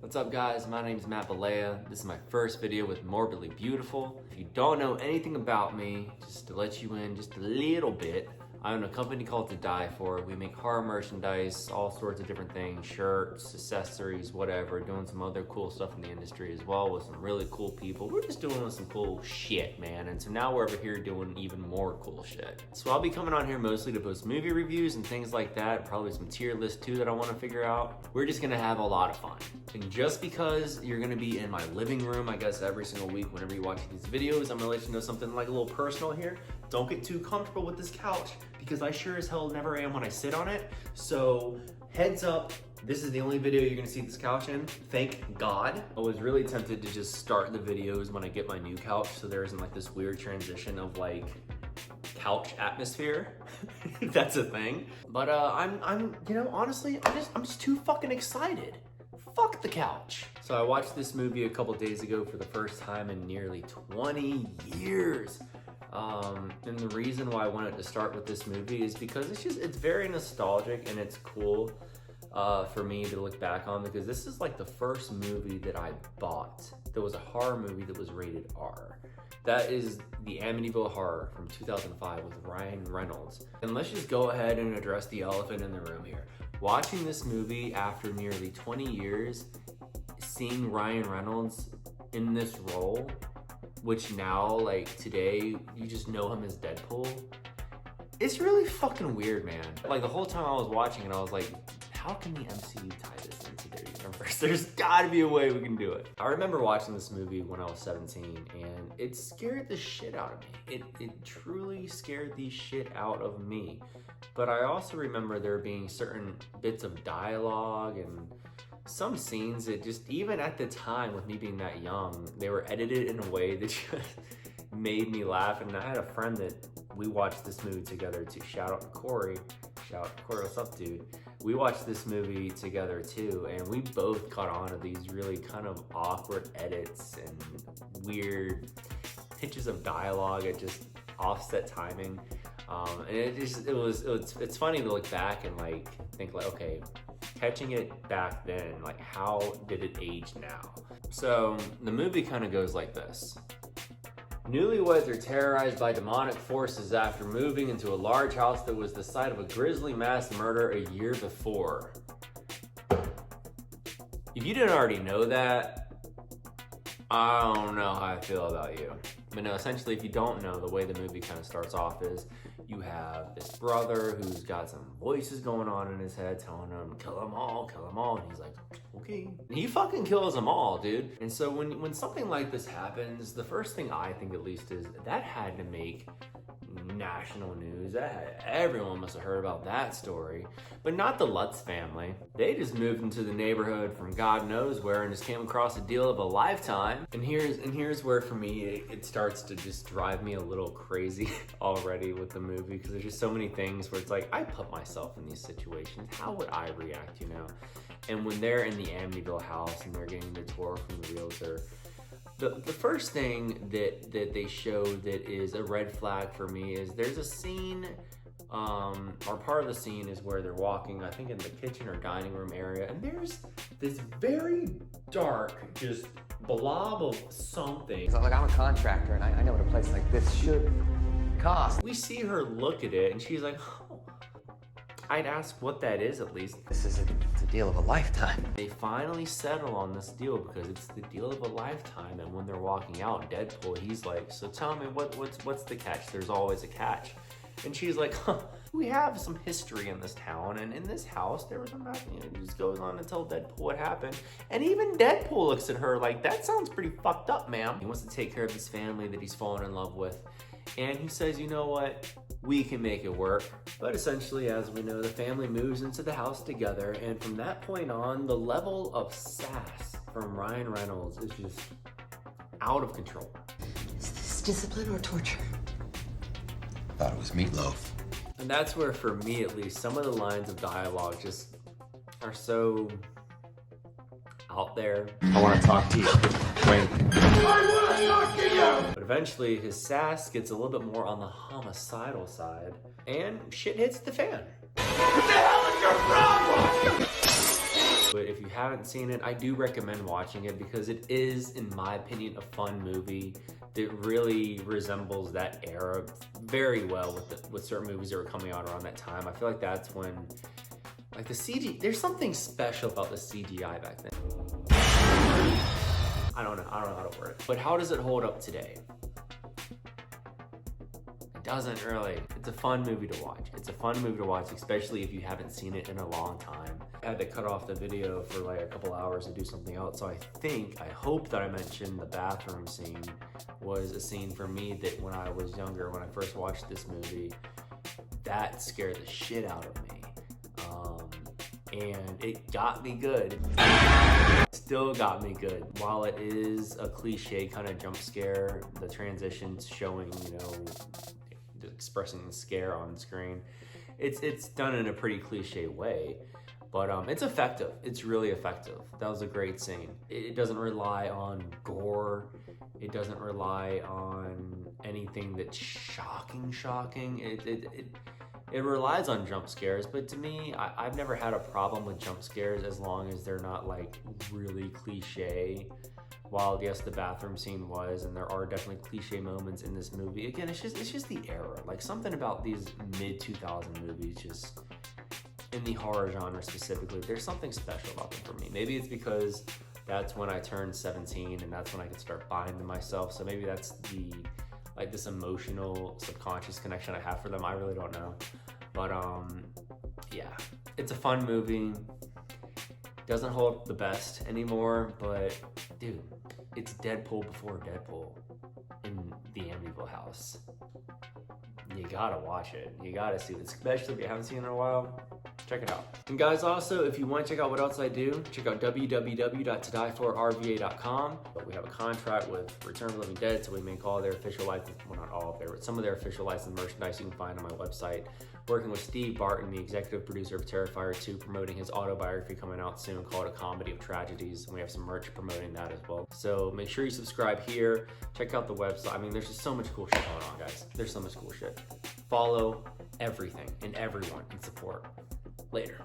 What's up guys, my name is Matt Balea. This is my first video with Morbidly Beautiful. If you don't know anything about me, just to let you in just a little bit, I own a company called To Die For. We make horror merchandise, all sorts of different things, shirts, accessories, whatever, doing some other cool stuff in the industry as well with some really cool people. We're just doing some cool shit, man. And so now we're over here doing even more cool shit. So I'll be coming on here mostly to post movie reviews and things like that, probably some tier lists too that I want to figure out. We're just gonna have a lot of fun. And just because you're gonna be in my living room, I guess every single week whenever you watch these videos, I'm gonna let you know something like a little personal here. Don't get too comfortable with this couch because I sure as hell never am when I sit on it. So heads up, this is the only video you're gonna see this couch in. Thank God. I was really tempted to just start the videos when I get my new couch so there isn't like this weird transition of like couch atmosphere, if that's a thing. But I'm you know, honestly, I'm just too fucking excited. Fuck the couch. So I watched this movie a couple days ago for the first time in nearly 20 years. And the reason why I wanted to start with this movie is because it's very nostalgic and it's cool for me to look back on, because this is like the first movie that I bought that was a horror movie that was rated R. That is the Amityville Horror from 2005 with Ryan Reynolds. And let's just go ahead and address the elephant in the room here. Watching this movie after nearly 20 years, seeing Ryan Reynolds in this role, which now, like today, you just know him as Deadpool. It's really fucking weird, man. Like the whole time I was watching it, I was like, how can the MCU tie this into their universe? There's gotta be a way we can do it. I remember watching this movie when I was 17 and it scared the shit out of me. It truly scared the shit out of me. But I also remember there being certain bits of dialogue and some scenes that just, even at the time with me being that young, they were edited in a way that just made me laugh. And I had a friend that we watched this movie together too. Shout out to Corey. Shout out to Corey, what's up, dude? We watched this movie together too, and we both caught on to these really kind of awkward edits and weird pitches of dialogue at just offset timing. And it's funny to look back and like think like, okay, catching it back then, like how did it age now? So the movie kind of goes like this. Newlyweds are terrorized by demonic forces after moving into a large house that was the site of a grisly mass murder a year before. If you didn't already know that, I don't know how I feel about you. But no, essentially, if you don't know, the way the movie kind of starts off is you have this brother who's got some voices going on in his head telling him, kill them all, and he's like, okay. And he fucking kills them all, dude. And so when something like this happens, the first thing I think at least is that had to make national news. Everyone must have heard about that story, but not the Lutz family. They just moved into the neighborhood from God knows where and just came across a deal of a lifetime. And here's where for me it starts to just drive me a little crazy already with the movie, because there's just so many things where it's like, I put myself in these situations. How would I react, you know? And when they're in the Amityville house and they're getting the tour from the realtor, the first thing that they show that is a red flag for me is there's a scene, or part of the scene is where they're walking, I think in the kitchen or dining room area, and there's this very dark, just blob of something. Like, I'm a contractor and I know what a place like this should cost. We see her look at it and she's like, oh, I'd ask what that is at least. This is a deal of a lifetime. They finally settle on this deal because it's the deal of a lifetime. And when they're walking out, Deadpool, he's like, so tell me what's the catch? There's always a catch. And she's like, huh, we have some history in this town, and in this house there was a match. You know, he just goes on to tell Deadpool what happened. And even Deadpool looks at her like, that sounds pretty fucked up, ma'am. He wants to take care of his family that he's fallen in love with. And he says, you know what? We can make it work. But essentially, as we know, the family moves into the house together. And from that point on, the level of sass from Ryan Reynolds is just out of control. Is this discipline or torture? Thought it was meatloaf. And that's where, for me at least, some of the lines of dialogue just are so out there. I want to talk to you. Wait. But eventually his sass gets a little bit more on the homicidal side and shit hits the fan. What the hell is your problem? But if you haven't seen it, I do recommend watching it because it is, in my opinion, a fun movie that really resembles that era very well with certain movies that were coming out around that time. I feel like that's when, like, the CG, there's something special about the CGI back then. I don't know how to word it. But how does it hold up today? It doesn't really. It's a fun movie to watch. It's a fun movie to watch, especially if you haven't seen it in a long time. I had to cut off the video for like a couple hours to do something else. So I hope that I mentioned the bathroom scene was a scene for me that when I was younger, when I first watched this movie, that scared the shit out of me. And it got me good. Still got me good. While it is a cliche kind of jump scare, the transitions showing, you know, expressing the scare on screen, it's done in a pretty cliche way, but it's effective. It's really effective. That was a great scene. It doesn't rely on gore. It doesn't rely on anything that's shocking. It relies on jump scares, but to me, I've never had a problem with jump scares as long as they're not like really cliche. While yes, the bathroom scene was, and there are definitely cliche moments in this movie. Again, it's just the era. Like something about these mid-2000 movies, just in the horror genre specifically, there's something special about them for me. Maybe it's because that's when I turned 17 and that's when I could start buying them myself. So maybe that's the like this emotional subconscious connection I have for them. I really don't know. But yeah, it's a fun movie. Doesn't hold up the best anymore, but dude, it's Deadpool before Deadpool in the Amityville house. You gotta watch it. You gotta see it, especially if you haven't seen it in a while. Check it out. And guys, also, if you want to check out what else I do, check out www.todieforrva.com. But we have a contract with Return of the Living Dead, so we make all their official license, well, not all of their, but some of their official licensed merchandise you can find on my website. Working with Steve Barton, the executive producer of Terrifier 2, promoting his autobiography coming out soon called A Comedy of Tragedies, and we have some merch promoting that as well. So make sure you subscribe here. Check out the website. I mean, there's just so much cool shit going on, guys. There's so much cool shit. Follow everything and everyone and support. Later.